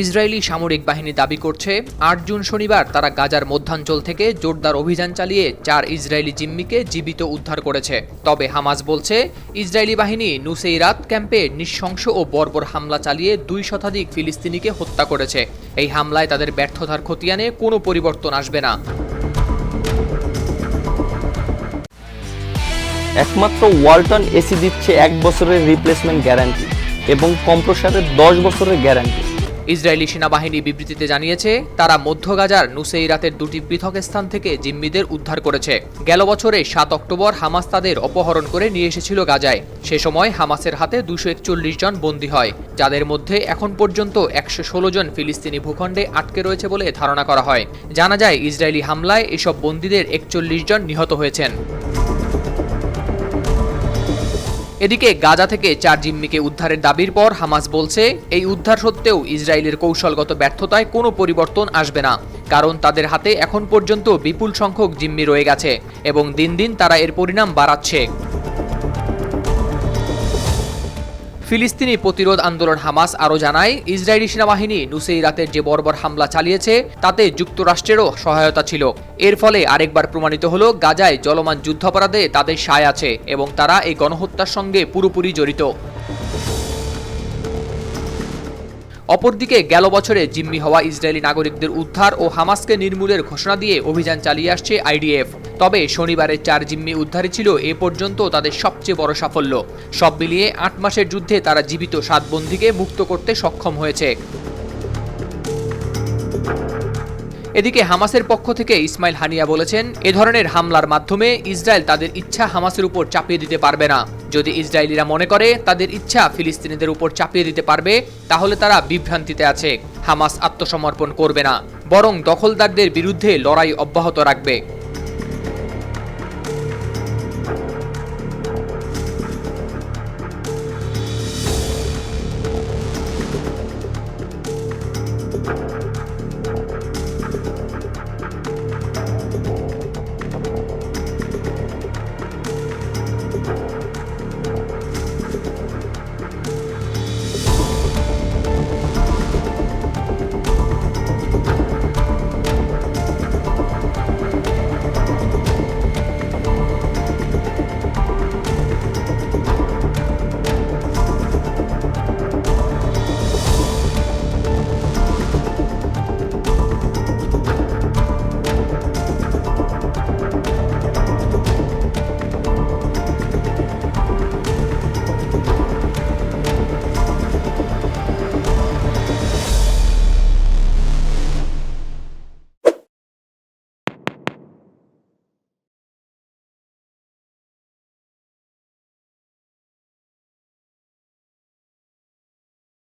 Israeli সামরিক বাহিনী দাবি করছে ৮ জুন শনিবার তারা গাজার মধ্যাঞ্চল থেকে জোরদার অভিযান চালিয়ে ৪ ইসরায়েলি জিম্মিকে জীবিত উদ্ধার করেছে। তবে হামাস বলছে ইসরায়েলি বাহিনী নুসেইরাত ক্যাম্পে নৃশংস ও বর্বর হামলা চালিয়ে ২ শতাধিক ফিলিস্তিনিকে হত্যা করেছে। এই হামলায় তাদের ব্যর্থতার খতিয়ানে কোনো পরিবর্তন আসবে না। একমাত্র ওয়ালটন এসি দিচ্ছে ১ বছরের রিপ্লেসমেন্ট গ্যারান্টি এবং কম্প্রেসারের ১০ বছরের গ্যারান্টি। ইসরায়েলি সেনাবাহিনী বিবৃতিতে জানিয়েছে তারা মধ্য গাজার নুসেইরাতের ২টি পৃথক স্থান থেকে জিম্মিদের উদ্ধার করেছে। গেল বছরে ৭ অক্টোবর হামাস তাদের অপহরণ করে নিয়ে এসেছিল গাজায়। সে সময় হামাসের হাতে ২৪১ জন বন্দী হয়, যাদের মধ্যে এখন পর্যন্ত ১১৬ জন ফিলিস্তিনি ভূখণ্ডে আটকে রয়েছে বলে ধারণা করা হয়। জানা যায় ইসরায়েলি হামলায় এসব বন্দীদের ৪১ জন নিহত হয়েছেন। এদিকে গাজা থেকে ৪ জিম্মিকে উদ্ধারের দাবির পর হামাস বলছে এই উদ্ধার সত্ত্বেও ইসরায়েলের কৌশলগত ব্যর্থতায় কোনো পরিবর্তন আসবে না, কারণ তাদের হাতে এখন পর্যন্ত বিপুল সংখ্যক জিম্মি রয়ে গেছে এবং দিন দিন তারা এর পরিণাম বাড়াচ্ছে। ফিলিস্তিনি প্রতিরোধ আন্দোলন হামাস আরও জানায় ইসরায়েলি সেনাবাহিনী নুসেইরাতের যে বর্বর হামলা চালিয়েছে তাতে যুক্তরাষ্ট্রেরও সহায়তা ছিল। এর ফলে আরেকবার প্রমাণিত হলো গাজায় চলমান যুদ্ধাপরাধে তাদের সায় আছে এবং তারা এই গণহত্যার সঙ্গে পুরোপুরি জড়িত। অপরদিকে গেল বছরে জিম্মি হওয়া ইসরায়েলি নাগরিকদের উদ্ধার ও হামাসকে নির্মূলের ঘোষণা দিয়ে অভিযান চালিয়ে আসছে আইডিএফ। তবে শনিবারের ৪ জিম্মি উদ্ধারই ছিল এ পর্যন্ত তাদের সবচেয়ে বড় সাফল্য। সব মিলিয়ে ৮ মাসের যুদ্ধে তারা জীবিত ৭ বন্দীকে মুক্ত করতে সক্ষম হয়েছে। এদিকে হামাসের পক্ষ থেকে ইসমাইল হানিয়া বলেছেন এ ধরনের হামলার মাধ্যমে ইসরায়েল তাদের ইচ্ছা হামাসের উপর চাপিয়ে দিতে পারবে না। যদি ইসরায়েলিরা মনে করে তাদের ইচ্ছা ফিলিস্তিনিদের উপর চাপিয়ে দিতে পারবে, তাহলে তারা বিভ্রান্তিতে আছে। হামাস আত্মসমর্পণ করবে না, বরং দখলদারদের বিরুদ্ধে লড়াই অব্যাহত রাখবে।